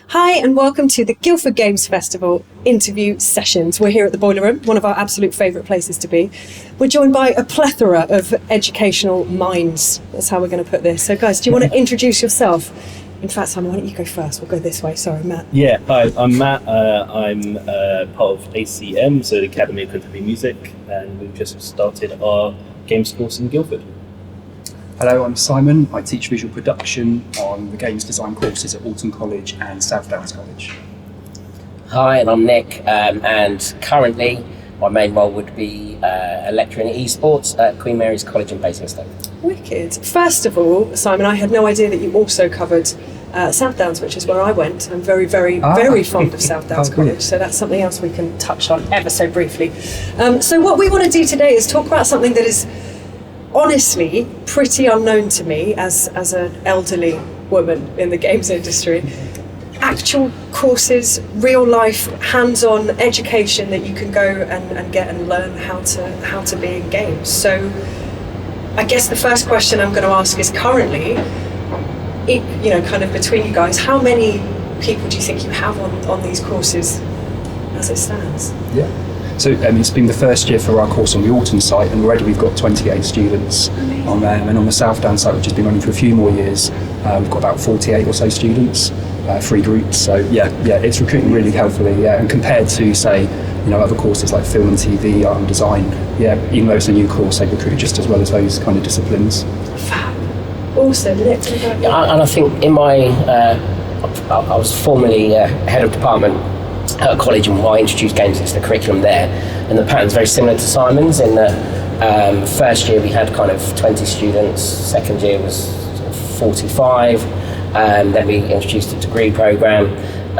Hi and welcome to the Guildford Games Festival interview sessions. We're here at the Boiler Room, one of our absolute favourite places to be. We're joined by a plethora of educational minds. That's how we're going to put this. So guys, do you want to introduce yourself? In fact, Simon, why don't you go first? We'll go this way. Sorry, Matt. Yeah, hi, I'm Matt. I'm part of ACM, so the Academy of Contemporary Music, and we've just started our games course in Guildford. Hello, I'm Simon. I teach visual production on the games design courses at Alton College and South Downs College. Hi, and I'm Nik, and currently my main role would be a lecturer in esports at Queen Mary's College in Basingstoke. Wicked. First of all, Simon, I had no idea that you also covered South Downs, which is where I went. I'm very fond of South Downs College, so that's something else we can touch on ever so briefly. So what we want to do today is talk about something that is honestly pretty unknown to me as an elderly woman in the games industry. Actual courses, real life, hands-on education that you can go and get and learn how to be in games. So I guess the first question I'm going to ask is currently, kind of between you guys, how many people do you think you have on these courses as it stands? Yeah. So it's been the first year for our course on the Alton site, and already we've got 28 students on there. And on the South Down site, which has been running for a few more years, we've got about 48 or so students, 3 groups. So yeah, it's recruiting really healthily. Yeah, and compared to say, other courses like film and TV, art and design, even though it's a new course, they recruit just as well as those kind of disciplines. Fab. Awesome. And I think in my, I was formerly head of department at a college, and I introduced games into the curriculum there, and the pattern's very similar to Simon's. In the first year we had kind of 20 students, second year was 45, then we introduced a degree programme,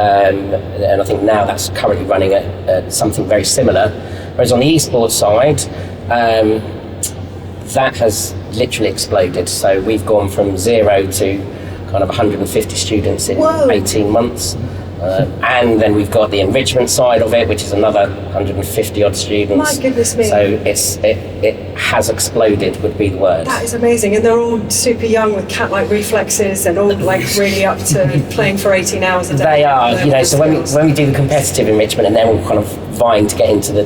and I think now that's currently running at something very similar. Whereas on the esports side, that has literally exploded. So we've gone from 0 to kind of 150 students in 18 months. And then we've got the enrichment side of it, which is another 150 odd students. My goodness me. So it has exploded would be the word. That is amazing. And they're all super young with cat-like reflexes and all like really up to playing for 18 hours a day. They are, so when we do the competitive enrichment and they're all kind of vying to get into the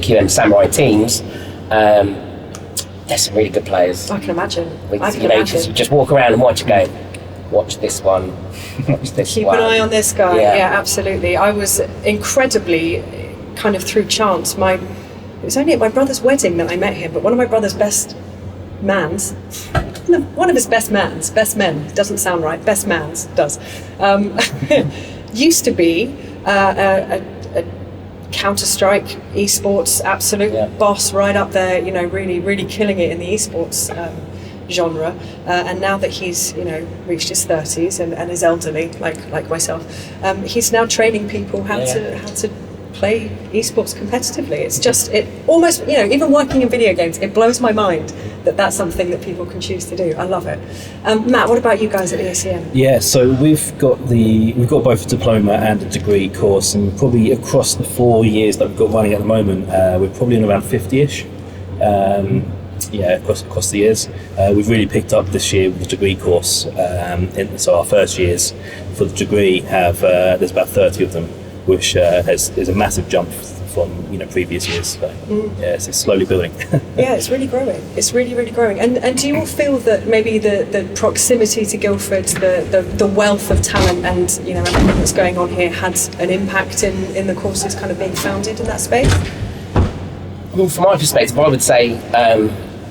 QM Samurai teams, there's some really good players. I can imagine. Just walk around and watch and go, watch this one. Keep an eye on this guy. Yeah, absolutely. I was incredibly kind of through chance. It was only at my brother's wedding that I met him, but one of my brother's best men, doesn't sound right, best mans does, used to be a Counter-Strike esports absolute boss right up there, really killing it in the esports genre, and now that he's reached his 30s and is elderly like myself, he's now training people how to play esports competitively. It's just almost even working in video games, it blows my mind that that's something that people can choose to do. I love it. Matt, what about you guys at the ACM? Yeah, so we've got both a diploma and a degree course, and probably across the 4 years that we've got running at the moment, we're probably on around 50ish. Across the years. We've really picked up this year with the degree course. So our first years for the degree there's about 30 of them, which is a massive jump from previous years. So, it's slowly building. Yeah, it's really growing. It's really growing. And do you all feel that maybe the proximity to Guildford, the wealth of talent, and everything that's going on here had an impact in the courses kind of being founded in that space? Well, from my perspective, I would say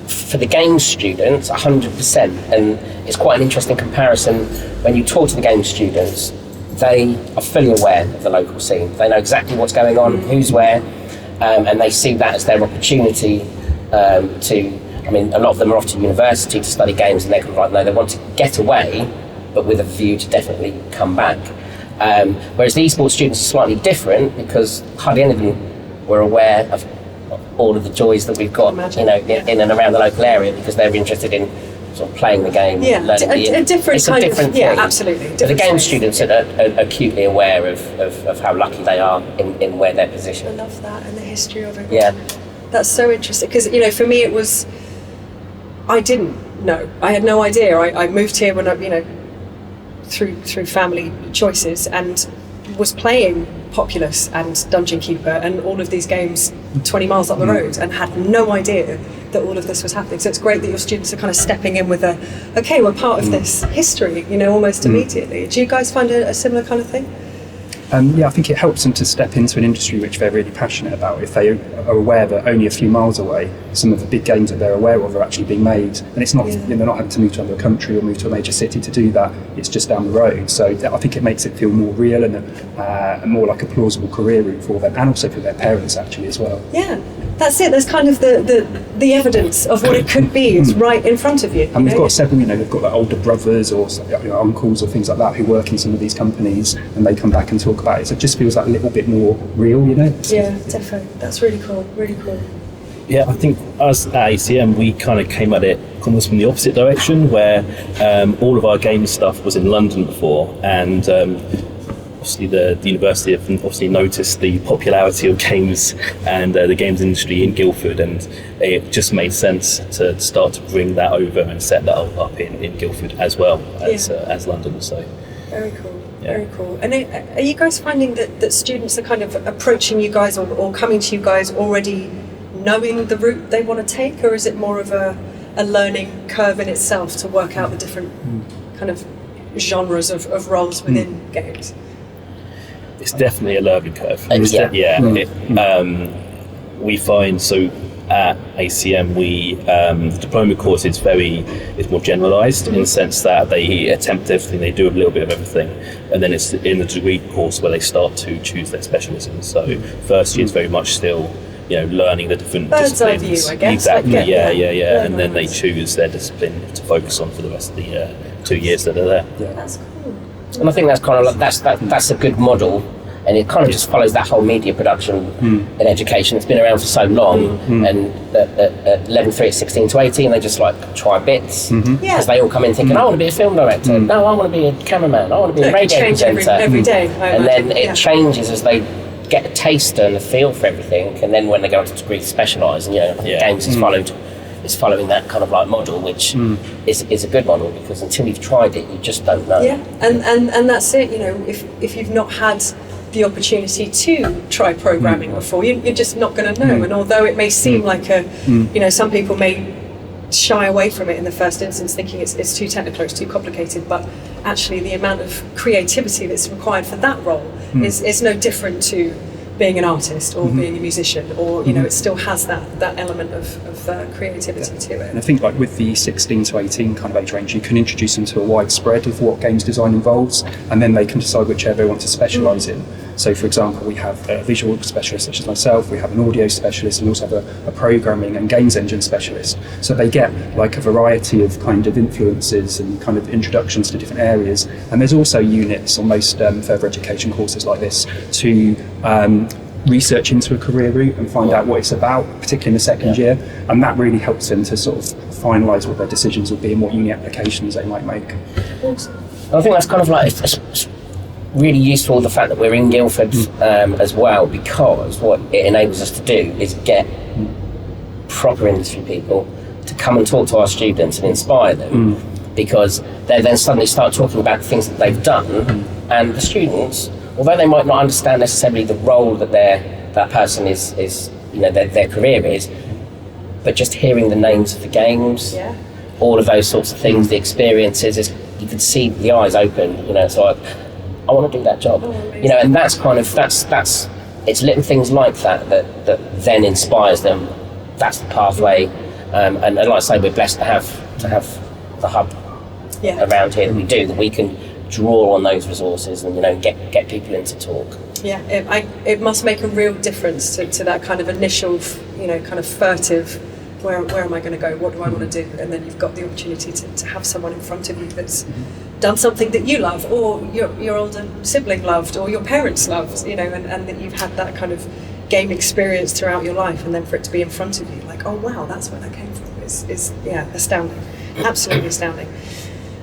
for the games students, 100%, and it's quite an interesting comparison. When you talk to the games students, they are fully aware of the local scene. They know exactly what's going on, who's where, and they see that as their opportunity a lot of them are off to university to study games, and they're kind of like, no, they want to get away, but with a view to definitely come back. Whereas the esports students are slightly different, because hardly any of them were aware of all of the joys that we've got, in and around the local area, because they're interested in sort of playing the game. Yeah, a different thing. Yeah, absolutely. But the game students are acutely aware of how lucky they are in where they're positioned. I love that, and the history of it. Yeah. That's so interesting, because for me it was, I didn't know. I had no idea. I moved here when I through family choices, and was playing Populous and Dungeon Keeper and all of these games 20 miles up the road, and had no idea that all of this was happening. So it's great that your students are kind of stepping in with okay, we're part of this history, almost immediately. Do you guys find a similar kind of thing? I think it helps them to step into an industry which they're really passionate about. If they are aware that only a few miles away, some of the big games that they're aware of are actually being made, and it's not they're not having to move to another country or move to a major city to do that. It's just down the road. So I think it makes it feel more real and more like a plausible career route for them, and also for their parents actually as well. Yeah, that's it. There's kind of the evidence of what it could be. It's right in front of you. And we've got several, they've got like older brothers or uncles or things like that who work in some of these companies, and they come back and talk about it. So it just feels like a little bit more real, Yeah, definitely. That's really cool. Really cool. Yeah, I think us at ACM, we kind of came at it almost from the opposite direction, where all of our game stuff was in London before, and obviously the university have obviously noticed the popularity of games and the games industry in Guildford, and it just made sense to start to bring that over and set that up in Guildford as well as London. So very cool. Yeah. Very cool. And are you guys finding that students are kind of approaching you guys or coming to you guys already knowing the route they want to take, or is it more of a learning curve in itself to work out the different kind of genres of roles within games? It's definitely a learning curve. We find at ACM, the diploma course is more generalised in the sense that they attempt everything, they do a little bit of everything, and then it's in the degree course where they start to choose their specialism. So first year is very much still learning the different disciplines. Bird's eye view, I guess. Exactly, yeah. And then they choose their discipline to focus on for the rest of the 2 years that are there. Yeah. That's cool. And I think that's kind of that's a good model. And it kind of just follows that whole media production in education. It's been around for so long, and at level 3, at 16 to 18, they just try bits, because they all come in thinking, I want to be a film director, no, I want to be a cameraman, I want to be a radio presenter. Every day. And then it changes as they get a taste and a feel for everything, and then when they go into degree to specialise, and I think games is following that kind of model, which is a good model, because until you've tried it, you just don't know. Yeah, and that's it. If you've not had the opportunity to try programming before, you're just not going to know. And although it may seem like some people may shy away from it in the first instance, thinking it's too technical, it's too complicated, but actually the amount of creativity that's required for that role is no different to being an artist or being a musician, or it still has that element of creativity to it. And I think with the 16 to 18 kind of age range, you can introduce them to a wide spread of what games design involves, and then they can decide whichever they want to specialise in. So for example, we have a visual specialist such as myself, we have an audio specialist, and also have a programming and games engine specialist. So they get a variety of kind of influences and kind of introductions to different areas. And there's also units on most further education courses like this to research into a career route and find out what it's about, particularly in the second year. And that really helps them to sort of finalise what their decisions will be and what uni applications they might make. Awesome. I think that's kind of it's really useful, the fact that we're in Guildford as well, because what it enables us to do is get proper industry people to come and talk to our students and inspire them, because they then suddenly start talking about the things that they've done, and the students, although they might not understand necessarily the role that that person is their career is, but just hearing the names of the games, all of those sorts of things, the experiences, you can see the eyes open, so I want to do that job, and that's kind of that's it's little things like that then inspires them. That's the pathway, and like I say, we're blessed to have the hub around here that we do, that we can draw on those resources and get people in to talk. Yeah, it must make a real difference to that kind of initial, kind of furtive, where am I going to go? What do I want to do? And then you've got the opportunity to have someone in front of you that's done something that you love, or your older sibling loved, or your parents loved, and that you've had that kind of game experience throughout your life, and then for it to be in front of you, oh wow, that's where that came from, is astounding, absolutely astounding.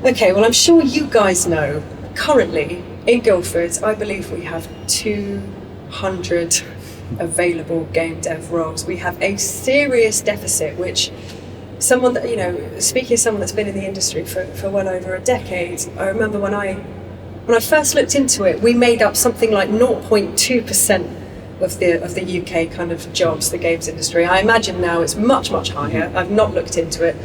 Okay, well, I'm sure you guys know, currently in Guildford, I believe we have 200 available game dev roles. We have a serious deficit, which speaking as someone that's been in the industry for well over a decade, I remember when I when I first looked into it, we made up something like 0.2% of the UK kind of jobs, the games industry. I imagine now it's much, much higher. I've not looked into it,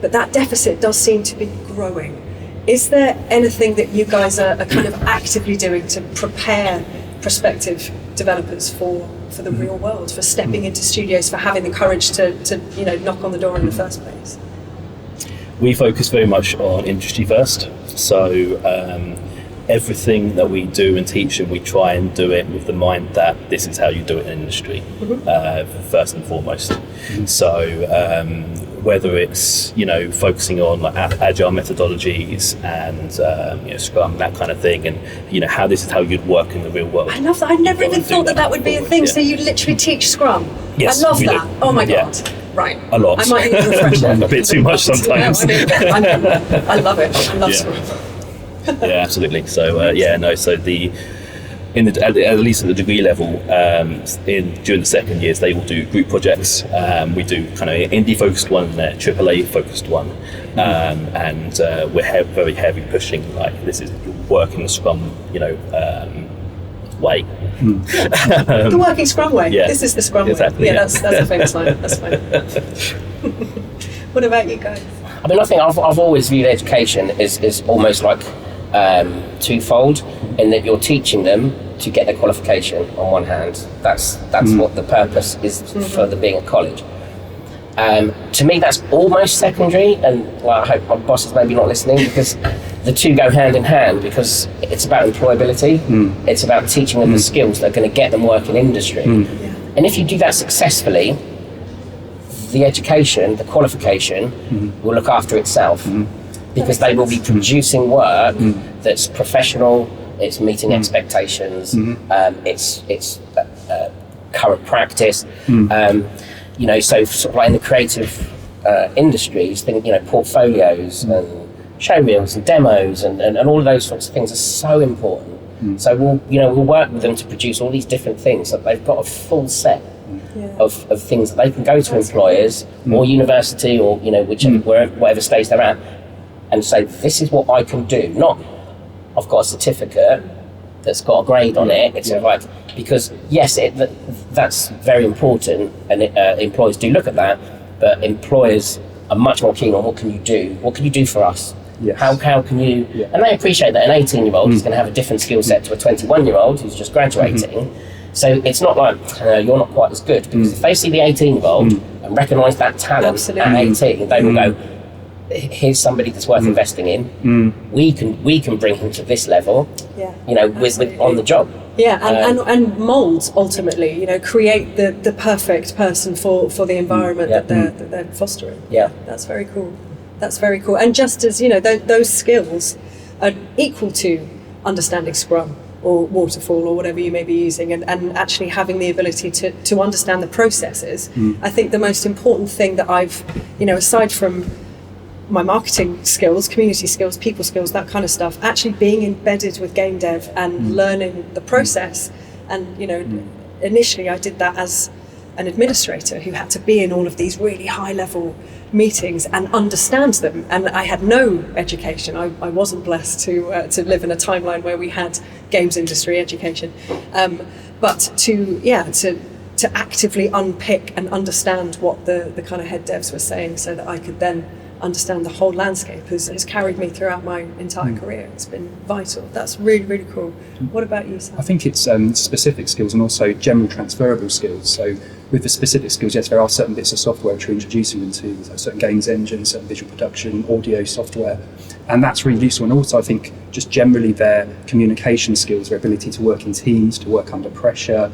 but that deficit does seem to be growing. Is there anything that you guys are kind of actively doing to prepare prospective developers for the real world, for stepping into studios, for having the courage to knock on the door in the first place? We focus very much on industry first, so everything that we do and teach them, we try and do it with the mind that this is how you do it in industry, first and foremost. So whether it's focusing on like agile methodologies and Scrum, that kind of thing, and how this is how you'd work in the real world. I love that. I never even thought that would be a thing. Yeah. So you literally teach Scrum. Yes, I love that. do. Oh my god. Right. A lot. I might need a refresher. A bit too much sometimes. No, I love it. I love Scrum. Yeah, absolutely. So so at least at the degree level, during the second years, they will do group projects. We do kind of indie focused one and a AAA focused one, and we're very heavy pushing like this is working the Scrum, way. The working Scrum way. Yeah, this is the Scrum exactly, way. Yeah, yeah. that's a famous line. That's fine. What about you guys? I mean, I think I've always viewed education as almost like twofold, in that you're teaching them to get their qualification on one hand. That's what the purpose is for the being a college. To me, that's almost secondary, and I hope my boss is maybe not listening, because the two go hand in hand, because it's about employability. It's about teaching them the skills that are going to get them work in industry. And if you do that successfully, the education, the qualification, will look after itself, because they will be producing work that's professional, it's meeting expectations, it's current practice. So sort of like in the creative industries, portfolios and showreels and demos and all of those sorts of things are so important. So we'll work with them to produce all these different things, so they've got a full set of things that they can go to employers or university or whatever stage they're at, and say, this is what I can do. Not, I've got a certificate that's got a grade on it. It's like, because yes, that's very important, and employers do look at that, but employers are much more keen on what can you do? What can you do for us? Yes. How can you? And they appreciate that an 18-year-old is going to have a different skill set to a 21-year-old who's just graduating. So it's not like you're not quite as good, because if they see the 18-year-old and recognise that talent at 18, they will go, here's somebody that's worth investing in. We can bring him to this level. With on the job. And mould ultimately, create the perfect person for the environment that they're fostering. That's very cool. That's very cool. And just as those skills are equal to understanding Scrum or Waterfall or whatever you may be using, and actually having the ability to understand the processes. I think the most important thing that I've, aside from my marketing skills, community skills, people skills, that kind of stuff, actually being embedded with game dev and learning the process. And initially I did that as an administrator who had to be in all of these really high level meetings and understand them, and I had no education. I wasn't blessed to live in a timeline where we had games industry education, but to actively unpick and understand what the kind of head devs were saying, so that I could then understand the whole landscape has carried me throughout my entire career. It's been vital. That's really, really cool. What about you, Sam? I think it's specific skills and also general transferable skills. So with the specific skills, yes, there are certain bits of software which we're introducing them to, certain games engines, certain visual production, audio software, and that's really useful. And also I think just generally their communication skills, their ability to work in teams, to work under pressure.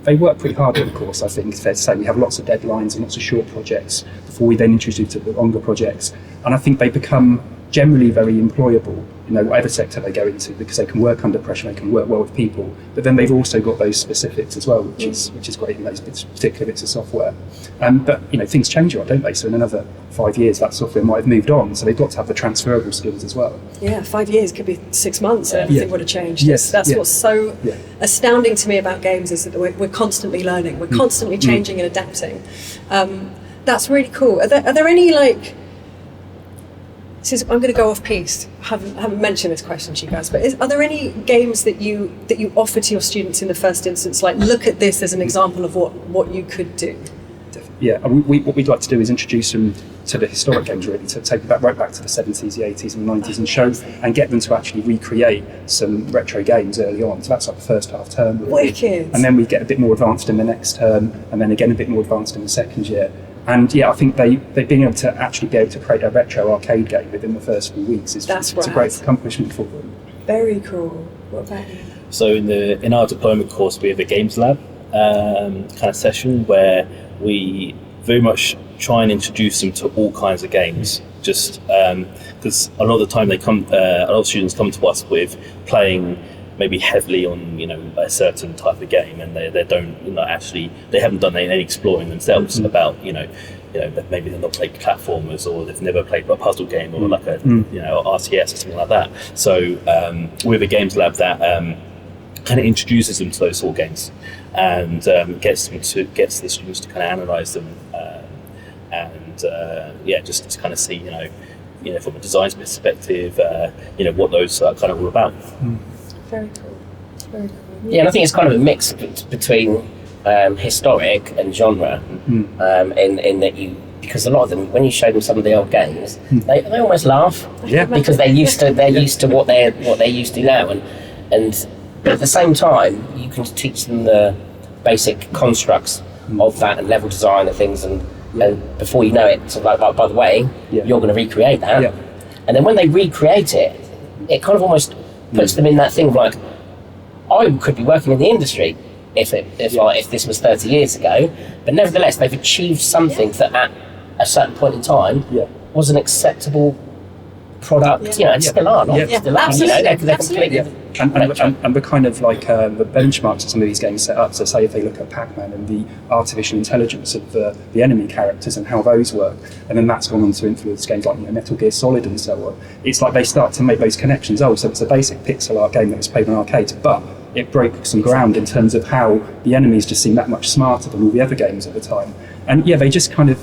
They work pretty hard on the course, I think it's fair to say. We have lots of deadlines and lots of short projects before we then introduce to the longer projects. And I think they become generally very employable, whatever sector they go into, because they can work under pressure, they can work well with people. But then they've also got those specifics as well, which is great in those particular bits of software. But things change a lot, don't they? So in another 5 years, that software might have moved on. So they've got to have the transferable skills as well. Yeah, 5 years could be 6 months and everything would have changed. Yes, that's what's so astounding to me about games, is that we're constantly learning, we're constantly changing and adapting. That's really cool. Are there any I'm going to go off piste. I haven't mentioned this question to you guys, but are there any games that you offer to your students in the first instance? Like, look at this as an example of what you could do. Yeah, and what we'd like to do is introduce them to the historic games, really, to take them right back to the 70s, the 80s and the 90s, and show and get them to actually recreate some retro games early on. So that's like the first half term. Really. Wicked. And then we get a bit more advanced in the next term, and then again a bit more advanced in the second year. And yeah, I think they've been able to actually be able to create a retro arcade game within the first few weeks. It's a great accomplishment for them. Very cool. What about you? So in our diploma course, we have a games lab kind of session where we very much try and introduce them to all kinds of games. Just because a lot of the time a lot of students come to us with playing maybe heavily on a certain type of game, and they don't actually they haven't done any exploring themselves about maybe they've not played platformers, or they've never played a puzzle game, or like a RTS or something like that. So we have a games lab that kind of introduces them to those sort of games, and gets the students to kind of analyse them, just to kind of see from a design perspective what those are kind of all about. Very cool. Very cool. Yeah, and I think it's kind of a mix between historic and genre, in that because a lot of them, when you show them some of the old games, they almost laugh, because they're used to what they're used to now, but at the same time you can teach them the basic constructs of that and level design and things, and before you know it, so like, by the way, you're going to recreate that, and then when they recreate it, it kind of almost puts them in that thing of like, I could be working in the industry if this was 30 years ago, but nevertheless they've achieved something that at a certain point in time was an acceptable product, and still are, still are, they're completely. And the kind of like the benchmarks that some of these games set up, so say if they look at Pac-Man and the artificial intelligence of the enemy characters and how those work, and then that's gone on to influence games like Metal Gear Solid and so on, it's like they start to make those connections. So it's a basic pixel art game that was played on arcades, but it broke some ground in terms of how the enemies just seem that much smarter than all the other games at the time. And they just kind of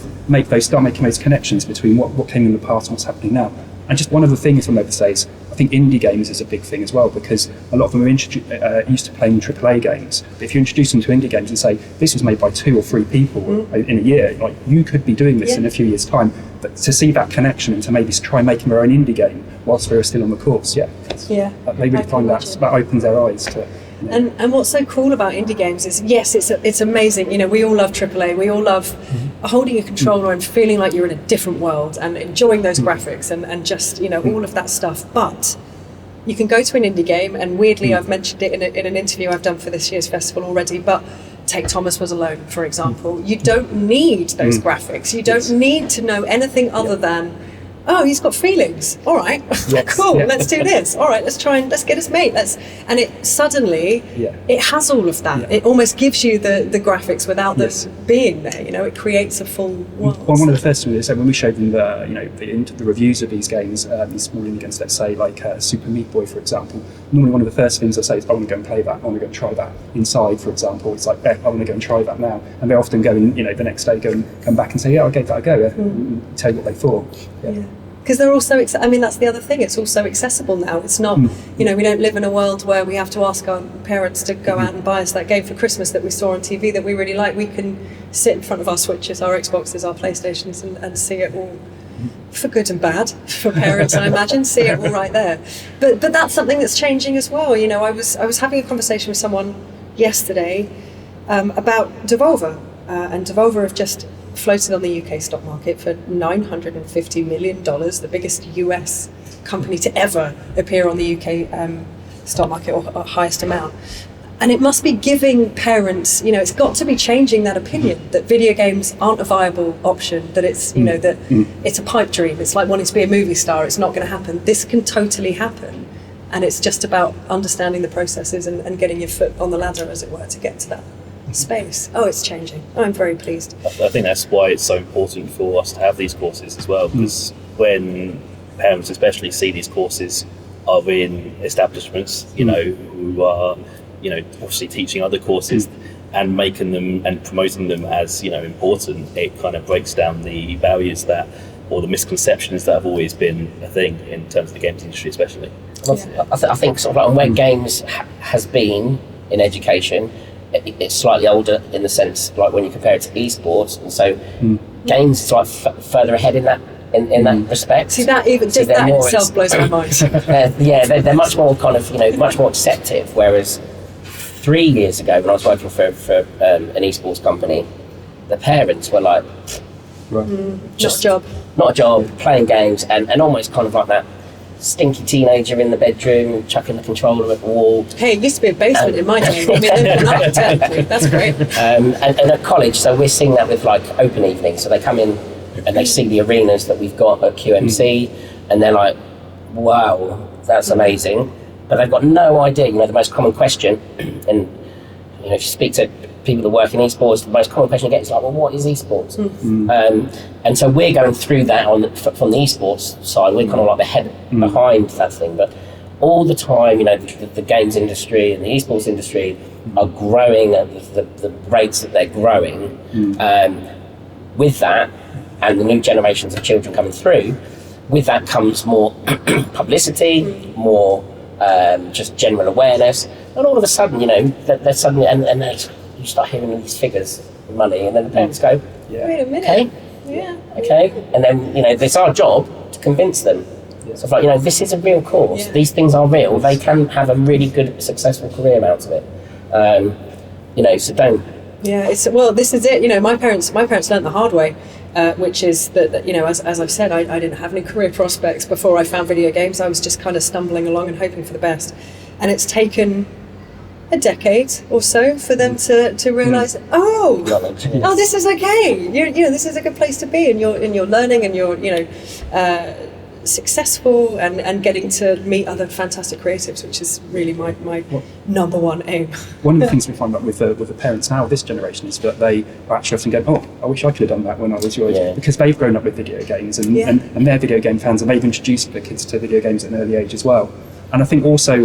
start making those connections between what came in the past and what's happening now. And just one of the things I'm over to say is, I think indie games is a big thing as well, because a lot of them are used to playing AAA games. But if you introduce them to indie games and say, this was made by 2 or 3 people in a year, like you could be doing this in a few years' time, but to see that connection and to maybe try making their own indie game whilst we're still on the course, they really find that opens their eyes to. And what's so cool about indie games is, yes, it's amazing. We all love AAA. We all love holding a controller and feeling like you're in a different world and enjoying those graphics and just all of that stuff. But you can go to an indie game, and weirdly, I've mentioned it in an interview I've done for this year's festival already. But take Thomas Was Alone, for example. You don't need those graphics. You don't need to know anything other than, oh, he's got feelings. All right, cool. Let's do this. All right, let's get us mate. And it suddenly, it has all of that. It almost gives you the graphics without them being there. It creates a full world. Well, one of the first things when we showed them the reviews of these games, these small indie games, let's say like Super Meat Boy, for example. Normally, one of the first things I say is, I want to go and play that. I want to go and try that. Inside, for example, it's like, I want to go and try that now. And they often go and the next day come back and say, I gave that a go. And tell you what they thought. Because they're also, that's the other thing, it's also accessible now. It's not, we don't live in a world where we have to ask our parents to go out and buy us that game for Christmas that we saw on TV that we really like. We can sit in front of our Switches, our Xboxes, our PlayStations and see it all, for good and bad, for parents, I imagine, see it all right there. But that's something that's changing as well. I was having a conversation with someone yesterday about Devolver, and Devolver have just floated on the UK stock market for $950 million, the biggest US company to ever appear on the UK stock market, or highest amount. And it must be giving parents, it's got to be changing that opinion that video games aren't a viable option, that it's, that it's a pipe dream. It's like wanting to be a movie star. It's not going to happen. This can totally happen. And it's just about understanding the processes and getting your foot on the ladder, as it were, to get to that space. It's changing. I'm very pleased. I think that's why it's so important for us to have these courses as well, because when parents especially see these courses are in establishments, who are, obviously teaching other courses and making them and promoting them as, important, it kind of breaks down the barriers that or the misconceptions that have always been a thing in terms of the games industry, especially. I think sort of like where games has been in education, it's slightly older in the sense like when you compare it to esports, and so games is like further ahead in that that respect. See, that even just that in itself blows my mind. They're much more kind of much more acceptive. Whereas 3 years ago, when I was working for an esports company, the parents were like, Just not a job, playing games, and almost kind of like that stinky teenager in the bedroom chucking the controller at the wall. Hey, it used to be a basement in my day. I mean, that's great. And at college, so we're seeing that with like open evenings. So they come in and they see the arenas that we've got at QMC, and they're like, wow, that's amazing. But they've got no idea, the most common question, and if you speak to people that work in esports, the most common question you get is like, well, what is esports? And so we're going through that from the esports side. We're kind of like the head behind that thing. But all the time, the games industry and the esports industry are growing at the rates that they're growing. With that, and the new generations of children coming through, with that comes more publicity, more just general awareness, and all of a sudden, they're suddenly, and you start hearing these figures of money, and then the parents go, wait a minute. Okay, okay, and then it's our job to convince them. So it's like, this is a real course. These things are real. They can have a really good, successful career out of it. So don't. Yeah, this is it. My parents learned the hard way, which is that as I've said, I didn't have any career prospects before I found video games. I was just kind of stumbling along and hoping for the best, and it's taken a decade or so for them to realise, this is okay. This is a good place to be, and you're learning, and you're successful, and getting to meet other fantastic creatives, which is really my number one aim. One of the things we find with the parents now, this generation, is that they are actually often going, I wish I could have done that when I was your age, because they've grown up with video games, and they're video game fans, and they've introduced their kids to video games at an early age as well. And I think also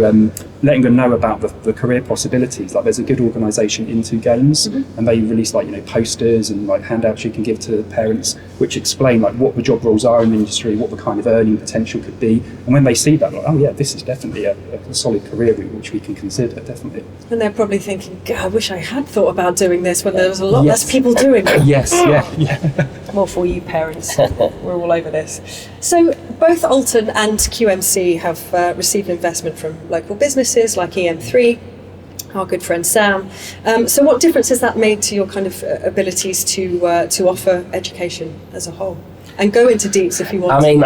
letting them know about the career possibilities. Like, there's a good organisation into games, and they release posters and handouts you can give to parents, which explain what the job roles are in the industry, what the kind of earning potential could be. And when they see that, this is definitely a solid career route which we can consider, definitely. And they're probably thinking, God, I wish I had thought about doing this when there was a lot less people doing it. Yes, yeah. More for you parents. We're all over this. So both Alton and QMC have received investment from local businesses like EM3, our good friend Sam. So what difference has that made to your kind of abilities to offer education as a whole? And go into deets if you want. I mean,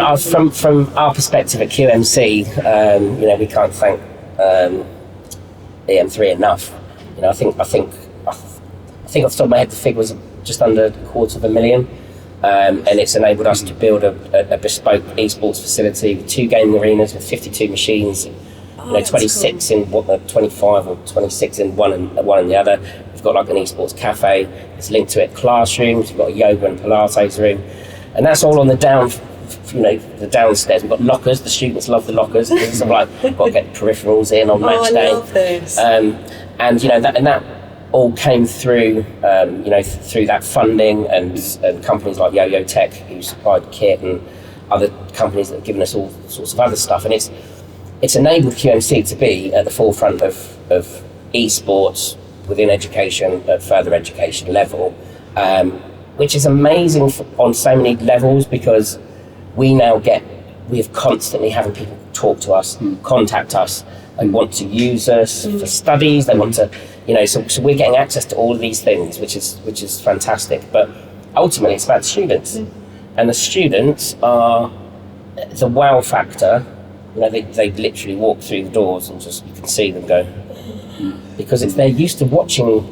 from our perspective at QMC, we can't thank EM3 enough. I think off the top of my head, the figure was just under $250,000. And it's enabled us to build a bespoke esports facility with 2 gaming arenas with 52 machines, 26 cool. in one, 25 or 26 in one and the other. We've got an esports cafe. It's linked to it classrooms. We've got a yoga and Pilates room, and that's all on the the downstairs. We've got lockers. The students love the lockers. It's got to get peripherals in on match day. I love this. And that all came through, through that funding and companies like Yo-Yo Tech, who supplied kit, and other companies that have given us all sorts of other stuff. And it's enabled QMC to be at the forefront of esports within education at further education level, which is amazing on so many levels, because we are constantly having people talk to us, contact us, and want to use us for studies. They want to, so we're getting access to all of these things, which is fantastic. But ultimately, it's about the students, and the students are the wow factor. They literally walk through the doors and you can see them go, because they're used to watching,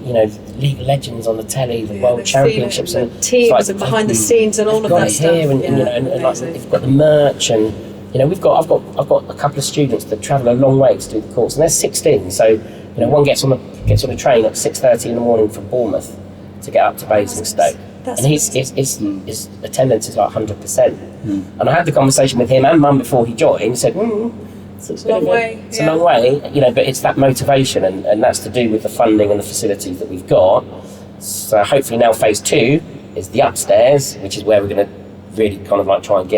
League of Legends on the telly, the World Championships, and teams and behind the scenes and all of that stuff. And they've got the merch, and I've got a couple of students that travel a long way to do the course, and they're 16. So one gets on the train at 6:30 in the morning from Bournemouth to get up to Basingstoke, and his attendance is 100%. And I had the conversation with him and Mum before he joined. He said, it's a long way. It's a long way, but it's that motivation, and that's to do with the funding and the facilities that we've got. So hopefully now phase 2 is the upstairs, which is where we're going to really kind of like try and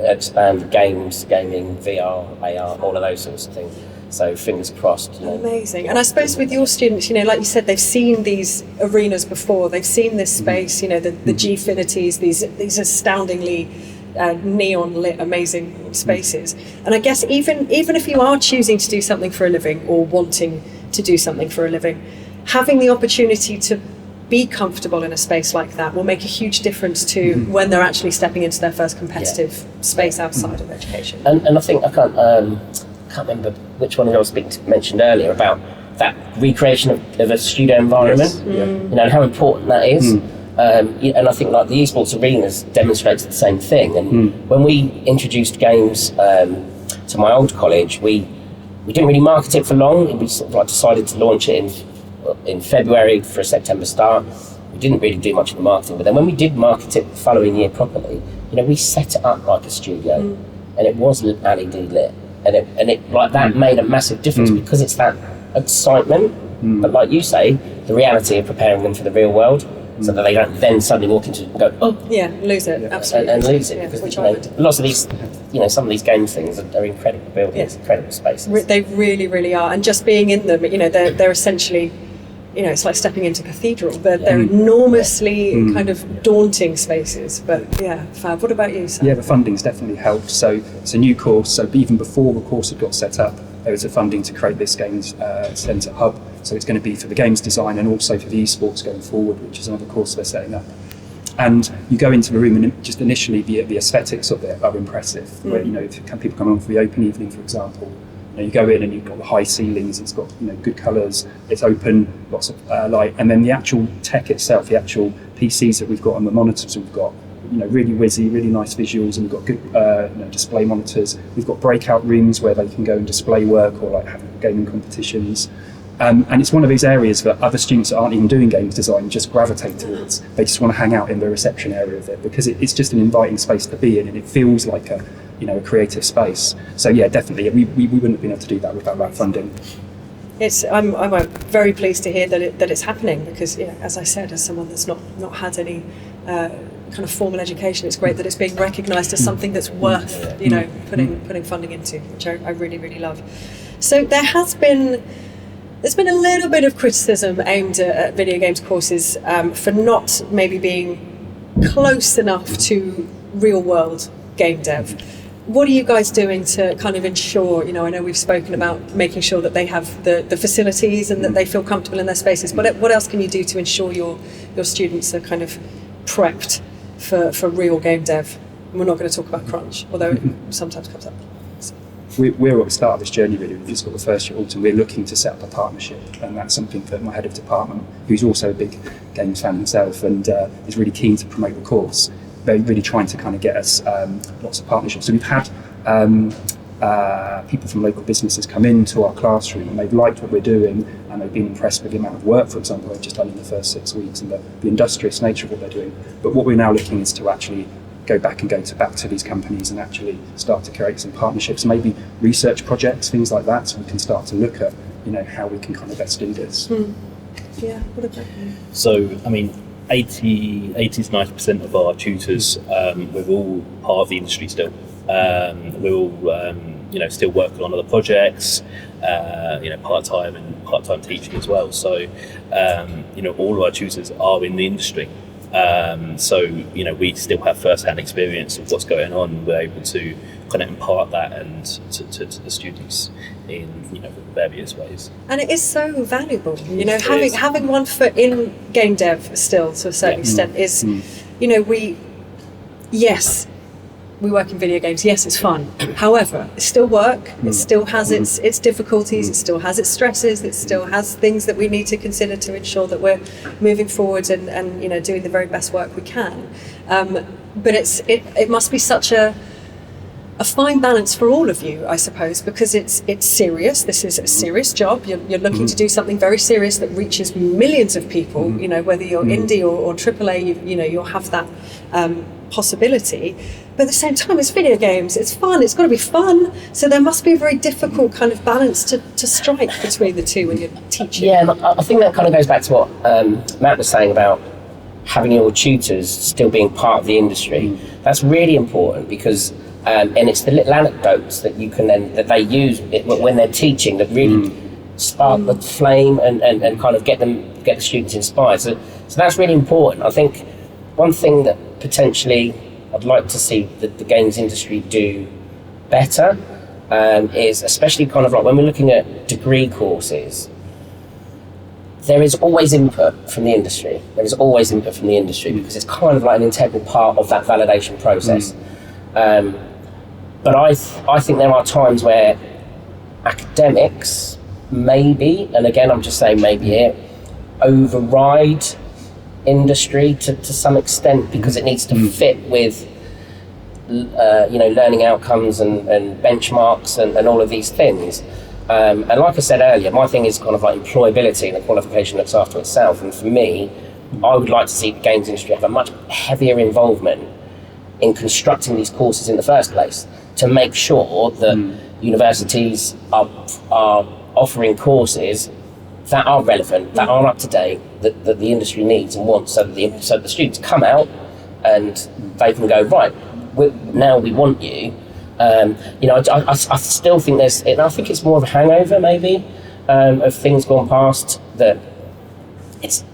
expand games, gaming, VR, AR, all of those sorts of things. So fingers crossed. Amazing. And I suppose with your students, like you said, they've seen these arenas before. They've seen this space. The Gfinities, these astoundingly neon lit, amazing spaces. And I guess even if you are choosing to do something for a living or wanting to do something for a living, having the opportunity to be comfortable in a space like that will make a huge difference to when they're actually stepping into their first competitive space outside of education. And I think I can't remember which one of yours mentioned earlier about that recreation of a studio environment. Yes. How important that is. And I think like the esports arenas demonstrates the same thing. And when we introduced games to my old college, we didn't really market it for long. We sort of like decided to launch it in February for a September start. We didn't really do much of the marketing, but then when we did market it the following year properly, we set it up like a studio, and it was LED lit, and it like that made a massive difference because it's that excitement, but like you say, the reality of preparing them for the real world, so that they don't then suddenly walk into it and go, lose it, absolutely, and lose it, because lots of these, some of these game things are incredible buildings, incredible spaces. They really, really are, and just being in them, they're essentially. It's like stepping into a cathedral. They're enormously kind of daunting spaces. But fab. What about you, Sam? Yeah, the funding's definitely helped. So it's a new course. So even before the course had got set up, there was a funding to create this games centre hub. So it's going to be for the games design and also for the esports going forward, which is another course they're setting up. And you go into the room and just initially the aesthetics of it are impressive. Where, people come on for the open evening, for example. You go in and you've got the high ceilings, it's got good colours, it's open, lots of light, and then the actual tech itself, the actual PCs that we've got and the monitors we've got, really whizzy, really nice visuals, and we've got good display monitors. We've got breakout rooms where they can go and display work or like have gaming competitions. And it's one of these areas that other students that aren't even doing games design just gravitate towards. They just want to hang out in the reception area of it because it's just an inviting space to be in, and it feels like a creative space. So yeah, definitely, we wouldn't have been able to do that without that funding. I'm very pleased to hear that it's happening because, as I said, as someone that's not had any kind of formal education, it's great that it's being recognised as something that's worth putting funding into, which I really, really love. So there's been a little bit of criticism aimed at video games courses for not maybe being close enough to real world game dev. What are you guys doing to kind of ensure, I know we've spoken about making sure that they have the facilities and that they feel comfortable in their spaces, but what else can you do to ensure your students are kind of prepped for real game dev? And we're not going to talk about crunch, although it sometimes comes up. We're at the start of this journey really. We've just got the first year autumn. We're looking to set up a partnership, and that's something that my head of department, who's also a big games fan himself and is really keen to promote the course. They're really trying to kind of get us lots of partnerships. So we've had people from local businesses come into our classroom and they've liked what we're doing and they've been impressed with the amount of work, for example, they've just done in the first 6 weeks and the industrious nature of what they're doing. But what we're now looking is to actually go back to these companies and actually start to create some partnerships, maybe research projects, things like that, so we can start to look at how we can kind of best do this. Yeah, what about you? So, 80 to 90% of our tutors, we're all part of the industry still. We're all, still working on other projects, part-time and part-time teaching as well. So, all of our tutors are in the industry. So, we still have first-hand experience of what's going on. We're able to kind of impart that and to the students in various ways. And it is so valuable, having one foot in game dev still to a certain extent is, we work in video games. Yes, it's fun. However, it's still work. It still has its difficulties. It still has its stresses. It still has things that we need to consider to ensure that we're moving forward and doing the very best work we can. But it must be such a fine balance for all of you, I suppose, because it's serious. This is a serious job. You're looking to do something very serious that reaches millions of people. Whether you're indie or AAA, you'll have that possibility. But at the same time, it's video games. It's fun. It's got to be fun. So there must be a very difficult kind of balance to strike between the two when you're teaching. Yeah, and I think that kind of goes back to what Matt was saying about having your tutors still being part of the industry. That's really important because and it's the little anecdotes that you can then that they use when they're teaching that really spark the flame and kind of get the students inspired. So that's really important. I think one thing that potentially I'd like to see the games industry do better is, especially kind of like when we're looking at degree courses, there is always input from the industry. There is always input from the industry because it's kind of like an integral part of that validation process. But I think there are times where academics maybe, and again I'm just saying maybe here, override industry to some extent because it needs to fit with learning outcomes and benchmarks and all of these things. And like I said earlier, my thing is kind of like employability, and the qualification looks after itself. And for me, I would like to see the games industry have a much heavier involvement in constructing these courses in the first place, to make sure that universities are offering courses that are relevant, that are up to date, that the industry needs and wants, so that the students come out and they can go, right, now we want you. I still think I think it's more of a hangover maybe of things gone past, that it's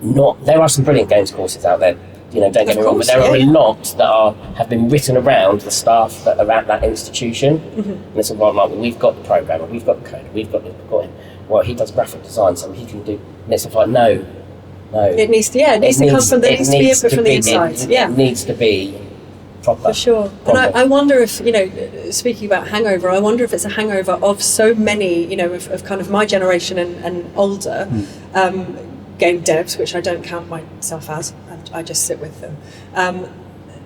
not. There are some brilliant games courses out there, don't get me wrong, but there are a lot that have been written around the staff that are at that institution. And it's like, we've got the programmer, we've got the code, we've got him. Well, he does graphic design, so he can do. And it's like, no. It needs to come from. There needs to be input from the inside. It needs to be proper. For sure. And I wonder if, speaking about hangover, I wonder if it's a hangover of so many, of kind of my generation and older game devs, which I don't count myself as, I just sit with them,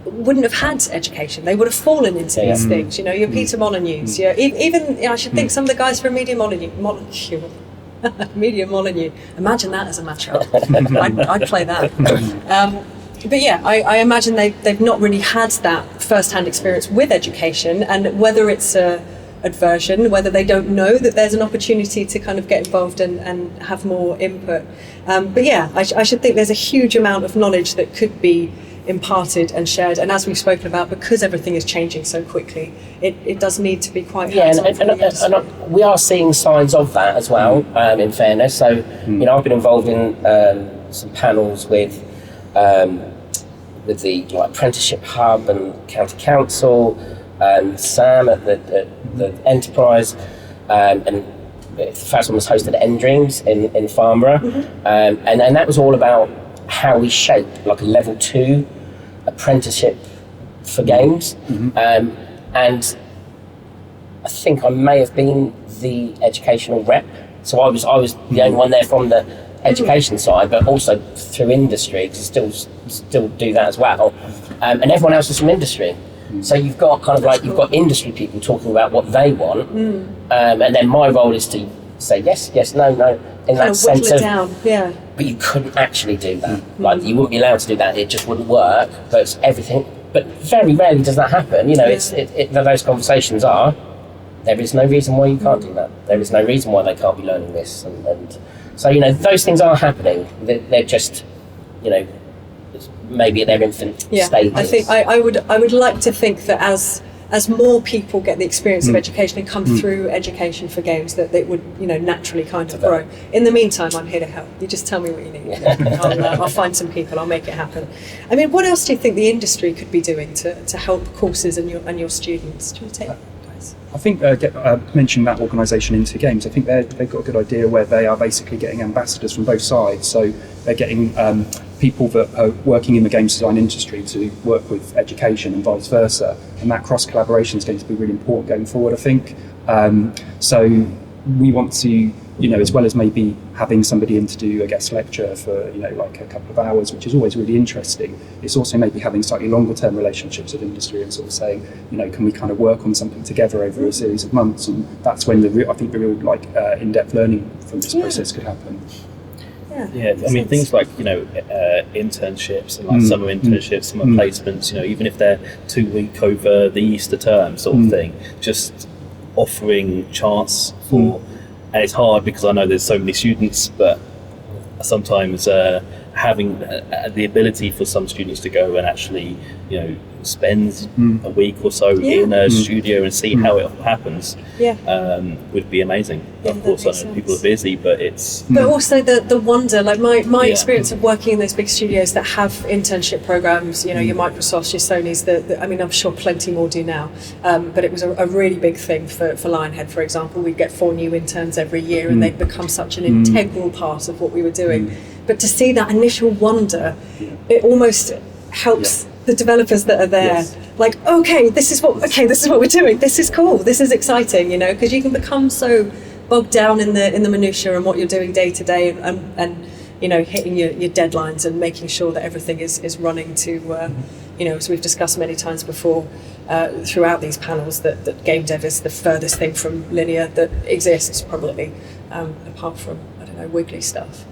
wouldn't have had education. They would have fallen into these things. Your Peter Molyneux's, even I should think some of the guys from Media Molyneux. Media Molyneux. Imagine that as a matchup. I'd play that. But yeah, I imagine they've not really had that first-hand experience with education, and whether it's a aversion, whether they don't know that there's an opportunity to kind of get involved and have more input. But yeah, I should think there's a huge amount of knowledge that could be imparted and shared, and as we've spoken about, because everything is changing so quickly, it does need to be quite hands-on. And we are seeing signs of that as well, in fairness. So I've been involved in some panels with the apprenticeship hub and county council and Sam at the enterprise, and the first one was hosted at End Dreams in Farnborough, and that was all about how we shape like a level 2 apprenticeship for games. And I think I may have been the educational rep, so I was the only one there from the education side, but also through industry, because still do that as well, and everyone else is from industry. So you've got kind of you've got industry people talking about what they want, and then my role is to say yes, no, in that sense of but you couldn't actually do that. You wouldn't be allowed to do that. It just wouldn't work. But it's everything. But very rarely does that happen. Those conversations are. There is no reason why you can't do that. There is no reason why they can't be learning this, and so those things are happening. They're just maybe at their infant stages. I think I would like to think that as more people get the experience of education and come through education for games, that it would naturally kind of grow. In the meantime, I'm here to help. You just tell me what you need. I'll find some people. I'll make it happen. I mean, what else do you think the industry could be doing to help courses and your students? Do you want to take that, guys? I think mentioning that organisation into games, I think they've got a good idea where they are basically getting ambassadors from both sides. So they're getting people that are working in the games design industry to work with education and vice versa, and that cross collaboration is going to be really important going forward, I think. So we want to, as well as maybe having somebody in to do a guest lecture for like a couple of hours, which is always really interesting, it's also maybe having slightly longer term relationships with industry and sort of saying, can we kind of work on something together over a series of months, and that's when I think the real in-depth learning from this process could happen. Yeah, I mean, things like internships and summer internships, summer placements. Even if they're 2 week over the Easter term sort of thing, just offering chance for. And it's hard because I know there's so many students, but sometimes having the ability for some students to go and actually, spend a week or so in a studio and see how it happens, would be amazing. Of course, I know people are busy, but it's... But also the wonder, like my experience of working in those big studios that have internship programs, your Microsofts, your Sonys, I mean, I'm sure plenty more do now, but it was a really big thing for Lionhead, for example. We'd get 4 new interns every year and they'd become such an integral part of what we were doing. But to see that initial wonder, it almost helps the developers that are there, like, okay, this is what we're doing. This is cool. This is exciting, because you can become so bogged down in the minutiae and what you're doing day to day, and hitting your deadlines and making sure that everything is running to, as we've discussed many times before, throughout these panels, that game dev is the furthest thing from linear that exists, probably, apart from, I don't know, wiggly stuff.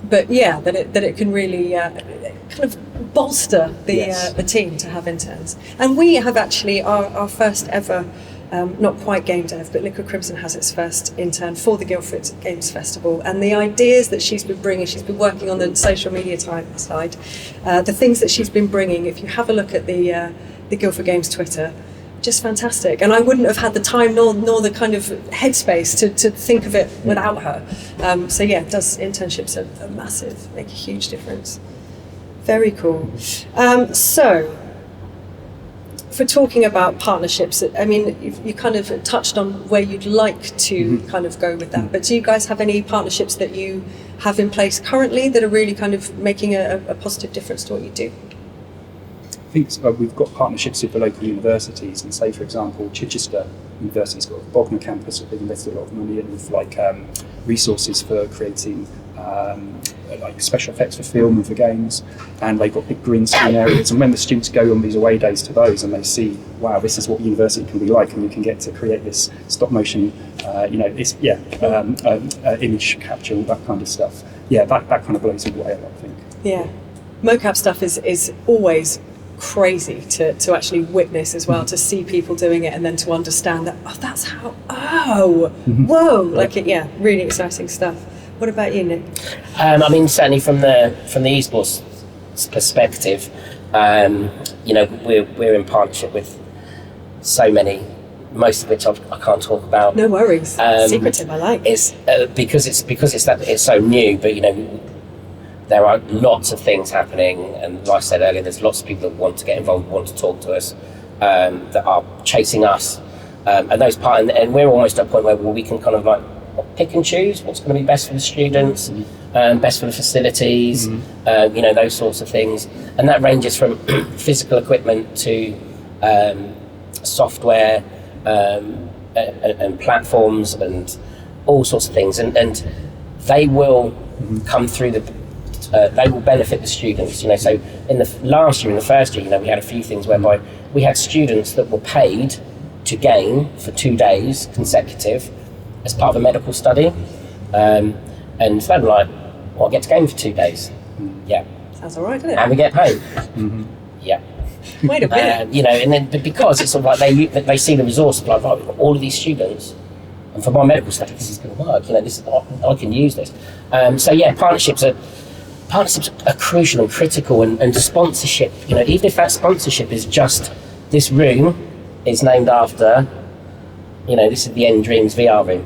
But yeah, that it can really kind of bolster the team to have interns. And we have actually our first ever, not quite game dev, but Liquid Crimson has its first intern for the Guildford Games Festival. And the ideas that she's been bringing, she's been working on the social media side, the things that she's been bringing, if you have a look at the Guildford Games Twitter, just fantastic. And I wouldn't have had the time nor the kind of headspace to think of it without her. So yeah, internships are make a huge difference. Very cool. So for talking about partnerships, I mean, you kind of touched on where you'd like to kind of go with that, but do you guys have any partnerships that you have in place currently that are really kind of making a positive difference to what you do? I think we've got partnerships with the local universities, and say, for example, Chichester University's got a Bognor campus that they've invested a lot of money in, with resources for creating special effects for film and for games, and they've got big green screen areas. And when the students go on these away days to those, and they see, wow, this is what university can be like, and we can get to create this stop motion, image capture, all that kind of stuff. Yeah, that kind of blows away a lot, I think. Yeah, mocap stuff is always crazy to actually witness as well, to see people doing it and then to understand that, that's how, whoa, really exciting stuff. What about you, Nik? I mean, certainly from the esports perspective, we're in partnership with so many, most of which I can't talk about. No worries. Secretive, I like. It's because it's so new, but there are lots of things happening, and like I said earlier, there's lots of people that want to get involved, want to talk to us, that are chasing us, and we're almost at a point where we can kind of like pick and choose what's going to be best for the students, best for the facilities, those sorts of things, and that ranges from physical equipment to software and platforms and all sorts of things, and they will come through they will benefit the students. So in the first year, we had a few things whereby we had students that were paid to game for 2 days consecutive as part of a medical study, and so they were like, I get to game for 2 days. Yeah. Sounds all right, doesn't it? And we get paid. Yeah. Wait a minute. And then but because it's sort of like they see the resource of like, right, we've got all of these students, and for my medical study, this is going to work. I can use this. Partnerships are crucial and critical, and sponsorship. Even if that sponsorship is just this room is named after, this is the End Dreams VR room.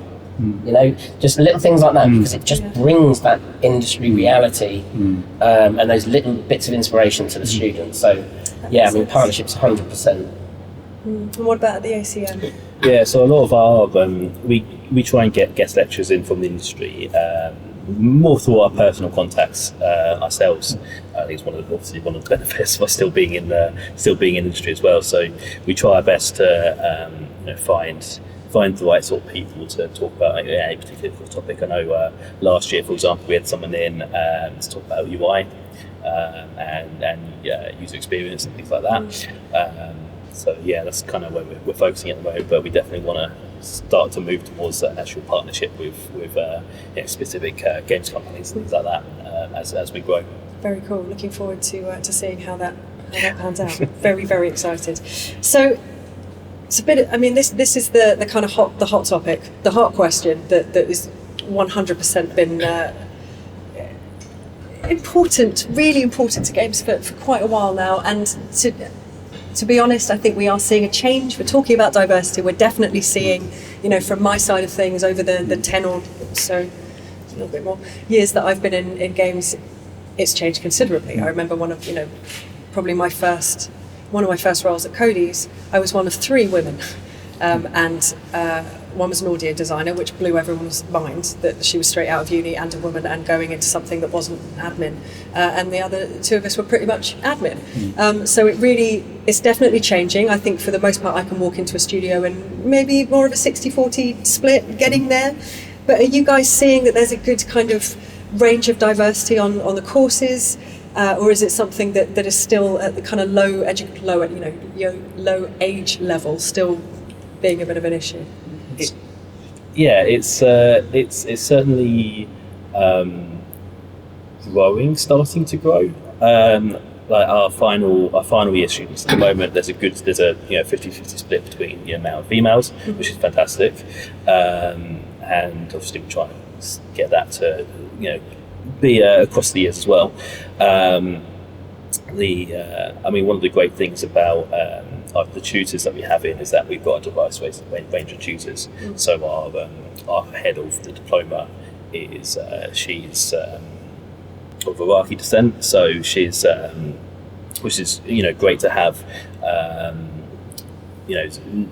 Just little things like that, because it just brings that industry reality and those little bits of inspiration to the students. So, partnerships 100%. And what about the ACM? Yeah, so a lot of our we try and get guest lecturers in from the industry, more through our personal contacts ourselves. I think it's one of the benefits of us still being in the industry as well. So we try our best to find the right sort of people to talk about a particular topic. I know last year, for example, we had someone in to talk about UI and user experience and things like that. So yeah, that's kind of where we're focusing at the moment, but we definitely want to start to move towards an actual partnership with specific games companies and things like that as we grow. Very cool. Looking forward to seeing how that pans out. Very, very excited. So it's a bit. I mean, this is the kind of hot topic, the hot question that is 100% been. important, really important to games for quite a while now. And to be honest, I think we are seeing a change. We're talking about diversity. We're definitely seeing, from my side of things, over the 10 or so, a little bit more, years that I've been in games, it's changed considerably. I remember one of my first roles at Cody's, I was one of 3 women. And one was an audio designer, which blew everyone's mind that she was straight out of uni and a woman and going into something that wasn't admin. And the other 2 of us were pretty much admin. So it's definitely changing. I think for the most part I can walk into a studio and maybe more of a 60-40 split, getting there. But are you guys seeing that there's a good kind of range of diversity on the courses? Or is it something that is still at the kind of low age level, still being a bit of an issue? It's certainly starting to grow. Like our final year students at the moment, there's a 50-50 split between male and females, which is fantastic. And obviously we're trying to get that to be across the years as well. One of the great things about the tutors that we have in is that we've got a diverse range of tutors. So our head of the diploma is she's of Iraqi descent, so she's which is great to have.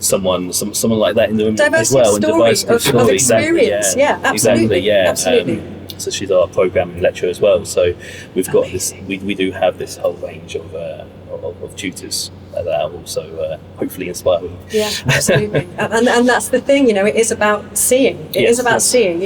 Someone like that in the room as well, and diverse of experience. Absolutely. Absolutely. So she's our programming lecturer as well. So we've got this. We do have this whole range of tutors that are also hopefully inspiring. Yeah, absolutely. and that's the thing. It is about seeing. It is about seeing.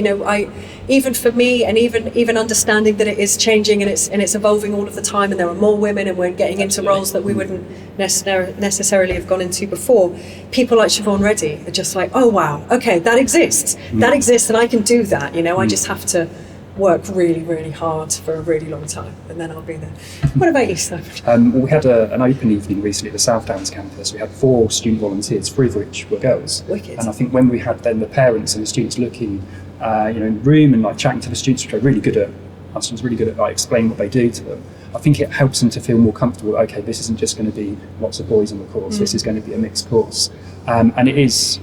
Even for me, and even understanding that it is changing and it's evolving all of the time, and there are more women, and we're getting into roles that we wouldn't necessarily have gone into before. People like Siobhan Reddy are just like, oh wow, okay, that exists, and I can do that. I just have to work really, really hard for a really long time, and then I'll be there. What about you, Simon? We had an open evening recently at the South Downs campus. We had 4 student volunteers, 3 of which were girls. Wicked. And I think when we had then the parents and the students looking, in the room and chatting to the students, which are really good at, explaining what they do to them, I think it helps them to feel more comfortable. Okay, this isn't just going to be lots of boys on the course. This is going to be a mixed course, and it's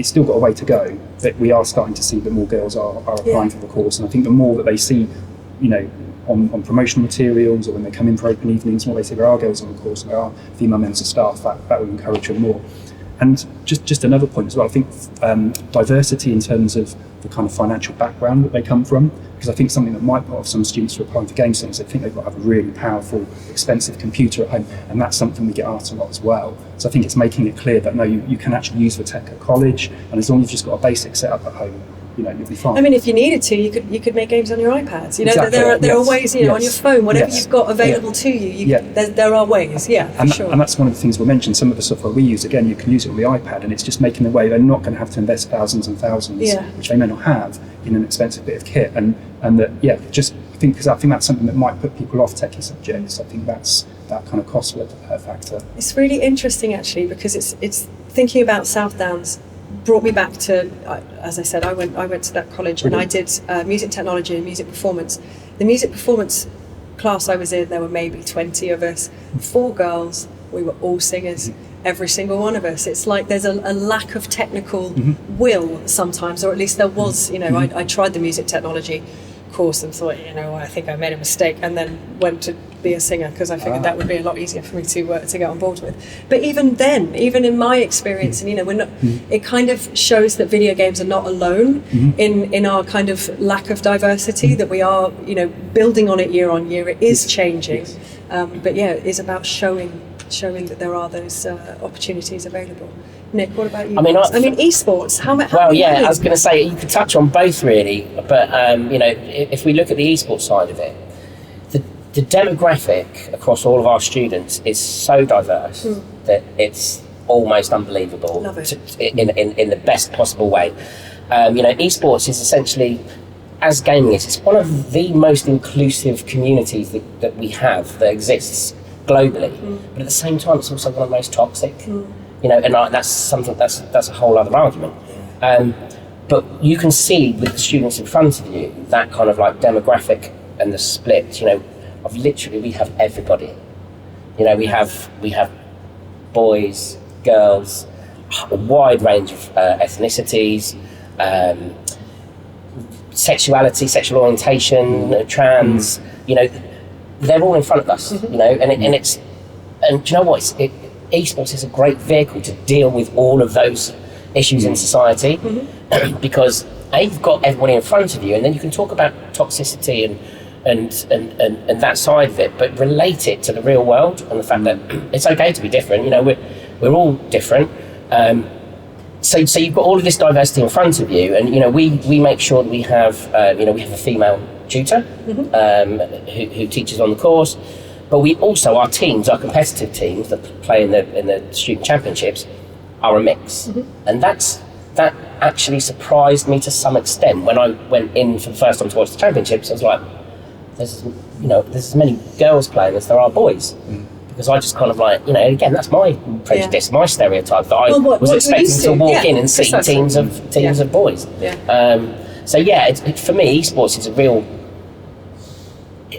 still got a way to go. But we are starting to see that more girls are applying for the course, and I think the more that they see, on promotional materials or when they come in for open evenings, more they see there are girls on the course and there are female members of staff, that will encourage them more. And just another point as well, I think diversity in terms of the kind of financial background that they come from, because I think something that might put off some students who are applying for game centres, they think they've got to have a really powerful, expensive computer at home, and that's something we get asked a lot as well. So I think it's making it clear that no, you can actually use the tech at college, and as long as you've just got a basic setup at home, you'll be fine. I mean, if you needed to, you could make games on your iPads. Exactly. There are ways, on your phone, whatever you've got available to you. There are ways, for sure. And that's one of the things we mentioned. Some of the software we use, again, you can use it on the iPad, and it's just making the way they're not going to have to invest thousands and thousands, which they may not have, in an expensive bit of kit. And that, I think that's something that might put people off techie subjects. I think that's that kind of cost factor. It's really interesting, actually, because it's thinking about South Downs brought me back to, as I said, I went to that college. Brilliant. And I did music technology and music performance. The music performance class I was in, there were maybe 20 of us, 4 girls. We were all singers, every single one of us. It's like there's a lack of technical will sometimes, or at least there was. I tried the music technology course and thought, I think I made a mistake, and then went to be a singer because I figured that would be a lot easier for me to get on board with. But even then, even in my experience, and we're not. It kind of shows that video games are not alone in our kind of lack of diversity. That we are, building on it year on year. It is changing, but it is about showing that there are those opportunities available. Nik, what about you? I mean, esports. How I was going to say you could touch on both really, but if we look at the esports side of it, the demographic across all of our students is so diverse that it's almost unbelievable. Love it. In the best possible way. Esports is essentially, as gaming is, it's one of the most inclusive communities that we have that exists globally, but at the same time it's also one of the most toxic. And that's something that's a whole other argument. But you can see with the students in front of you that kind of like demographic and the split, you know, of literally we have everybody. You know, we have boys, girls, a wide range of ethnicities, sexuality, sexual orientation, trans. You know, they're all in front of us. You know, and do you know what? Esports is a great vehicle to deal with all of those issues in society, because you've got everybody in front of you, and then you can talk about toxicity and that side of it, but relate it to the real world and the fact that it's okay to be different. You know, we're all different. So you've got all of this diversity in front of you, and you know we make sure that we have we have a female tutor who teaches on the course, but we also, our teams, our competitive teams that play in the student championships, are a mix, and that actually surprised me to some extent when I went in for the first time to watch the championships. I was like, there's as many girls playing as there are boys. Because I just kind of like, you know, again, that's my prejudice, my stereotype, that I was expecting to walk in and see teams of boys. So yeah, for me, esports is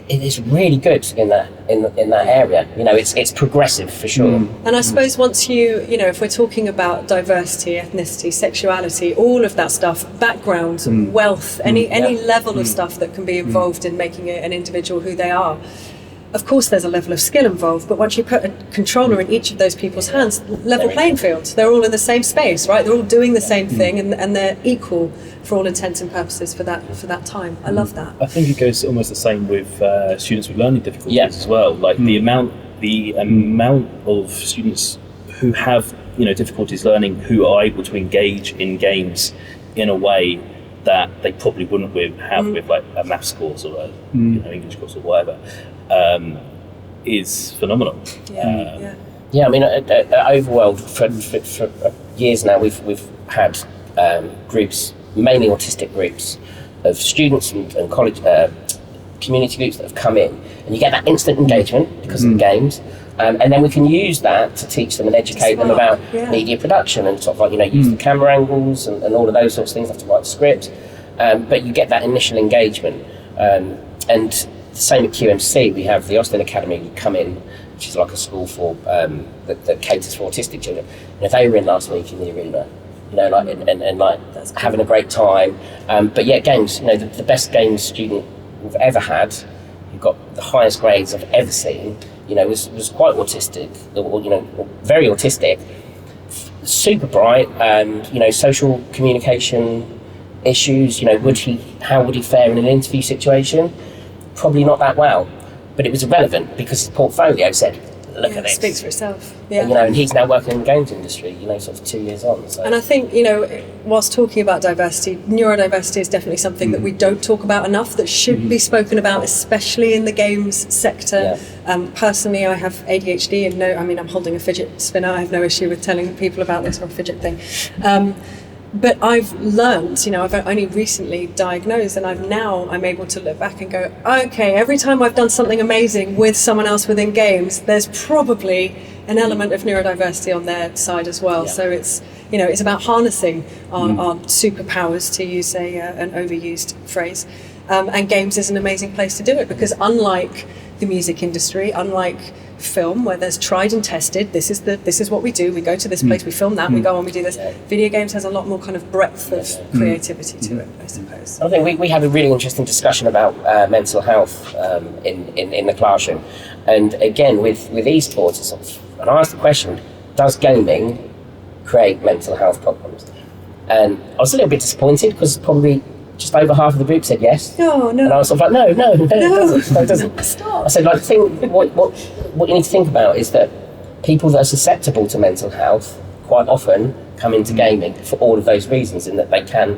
it is really good in that area. You know, it's progressive for sure. And I suppose once if we're talking about diversity, ethnicity, sexuality, all of that stuff, background, wealth, any level of stuff that can be involved in making an individual who they are. Of course, there's a level of skill involved, but once you put a controller in each of those people's hands, level playing field. They're all in the same space, right? They're all doing the same thing, and they're equal for all intents and purposes for that time. I love that. I think it goes almost the same with students with learning difficulties as well. Like the amount of students who have difficulties learning, who are able to engage in games in a way that they probably wouldn't have with like a maths course or a English course or whatever, is phenomenal. I mean, at Overworld for years now, we've had groups, mainly autistic groups, of students and college community groups that have come in, and you get that instant engagement because of the games. And then we can use that to teach them and educate them about media production and sort of like, use the camera angles and all of those sorts of things, have to write the script. But you get that initial engagement. And the same at QMC, we have the Austin Academy who come in, which is like a school for that caters for autistic children. They were in last week in the arena, and having a great time. But yeah, games, the best games student we've ever had, who got the highest grades I've ever seen, was quite autistic, very autistic, super bright, social communication issues, how would he fare in an interview situation? Probably not that well, but it was irrelevant because his portfolio said, look at this. It speaks for itself. And he's now working in the games industry, sort of 2 years on. So. And I think, whilst talking about diversity, neurodiversity is definitely something that we don't talk about enough, that should be spoken about, especially in the games sector. Personally, I have ADHD, and I'm holding a fidget spinner. I have no issue with telling people about this whole fidget thing. But I've learned, I've only recently diagnosed, and I'm able to look back and go, okay, every time I've done something amazing with someone else within games, there's probably an element of neurodiversity on their side as well. So it's, it's about harnessing our superpowers, to use an overused phrase. And games is an amazing place to do it, because unlike the music industry, unlike film, where there's tried and tested, this is what we do, we go to this place, we film that, we go on, we do this. Video games has a lot more kind of breadth of creativity to it, I suppose. I think we had a really interesting discussion about mental health in the classroom, and again with esports, and I asked the question, does gaming create mental health problems? And I was a little bit disappointed, because probably just over half of the group said yes. No. And I was sort of like, no, it doesn't. No, it doesn't. Stop. I said, what you need to think about is that people that are susceptible to mental health quite often come into gaming for all of those reasons, in that they don't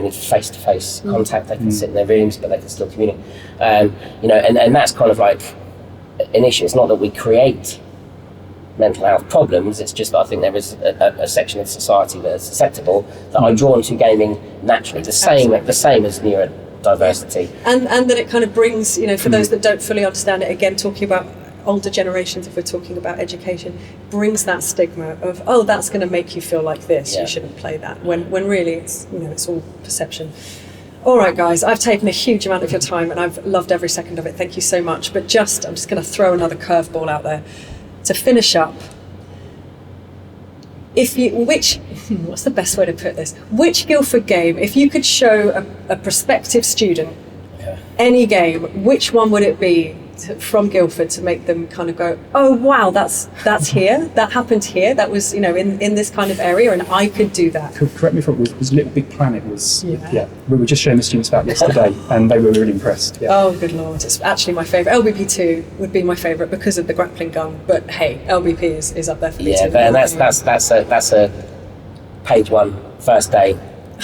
need face-to-face contact, they can sit in their rooms, but they can still communicate. And that's kind of like an issue. It's not that we create mental health problems, it's just that I think there is a section of society that is susceptible, that are drawn to gaming naturally, the same as neurodiversity. And that it kind of brings, for those that don't fully understand it, again, talking about older generations, if we're talking about education, brings that stigma of, oh, that's going to make you feel like this, you shouldn't play that, when really it's, it's all perception. All right, guys, I've taken a huge amount of your time and I've loved every second of it. Thank you so much. But I'm just going to throw another curveball out there to finish up. What's the best way to put this? Which Guildford game, if you could show a prospective student any game, which one would it be from Guildford to make them kind of go, oh wow, that's here, that happened here, that was in this kind of area, and I could do that. Correct me if it was Little Big Planet was we were just showing the students about yesterday and they were really impressed. Oh good lord, it's actually my favourite. LBP2 would be my favourite because of the grappling gun, but hey, LBP is up there for me too. And that's a page 1 first day,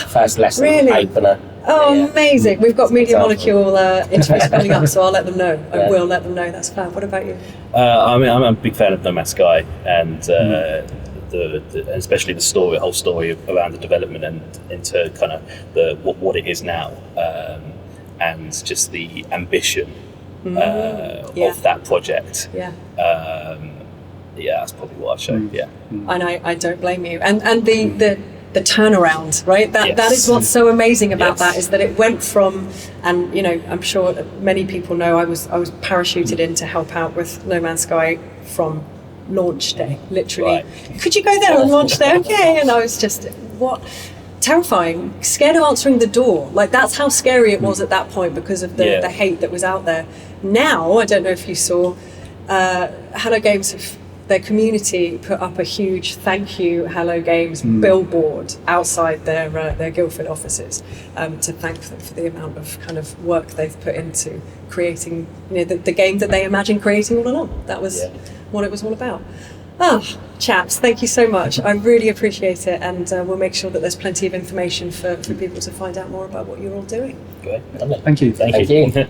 first lesson opener. Oh, amazing. We've got Media Molecule interviews coming up, so I'll let them know. I will let them know. That's fab. What about you? I'm a big fan of No Man's Sky, and especially the whole story around the development and into kind of what it is now, and just the ambition of that project. That's probably what I'd show. And I don't blame you. And the turnaround, right? That is what's so amazing about that, is that it went from, and I'm sure that many people know I was parachuted in to help out with No Man's Sky from launch day, literally. Right. Could you go there on launch day? Okay. And I was just, terrifying, scared of answering the door. Like, that's how scary it was at that point because of the hate that was out there. Now, I don't know if you saw, Hello Games their community put up a huge thank you Hello Games billboard outside their Guildford offices to thank them for the amount of kind of work they've put into creating the game that they imagined creating all along. That was what it was all about. Chaps, thank you so much. I really appreciate it, and we'll make sure that there's plenty of information for people to find out more about what you're all doing. Great. Thank you. Thank you.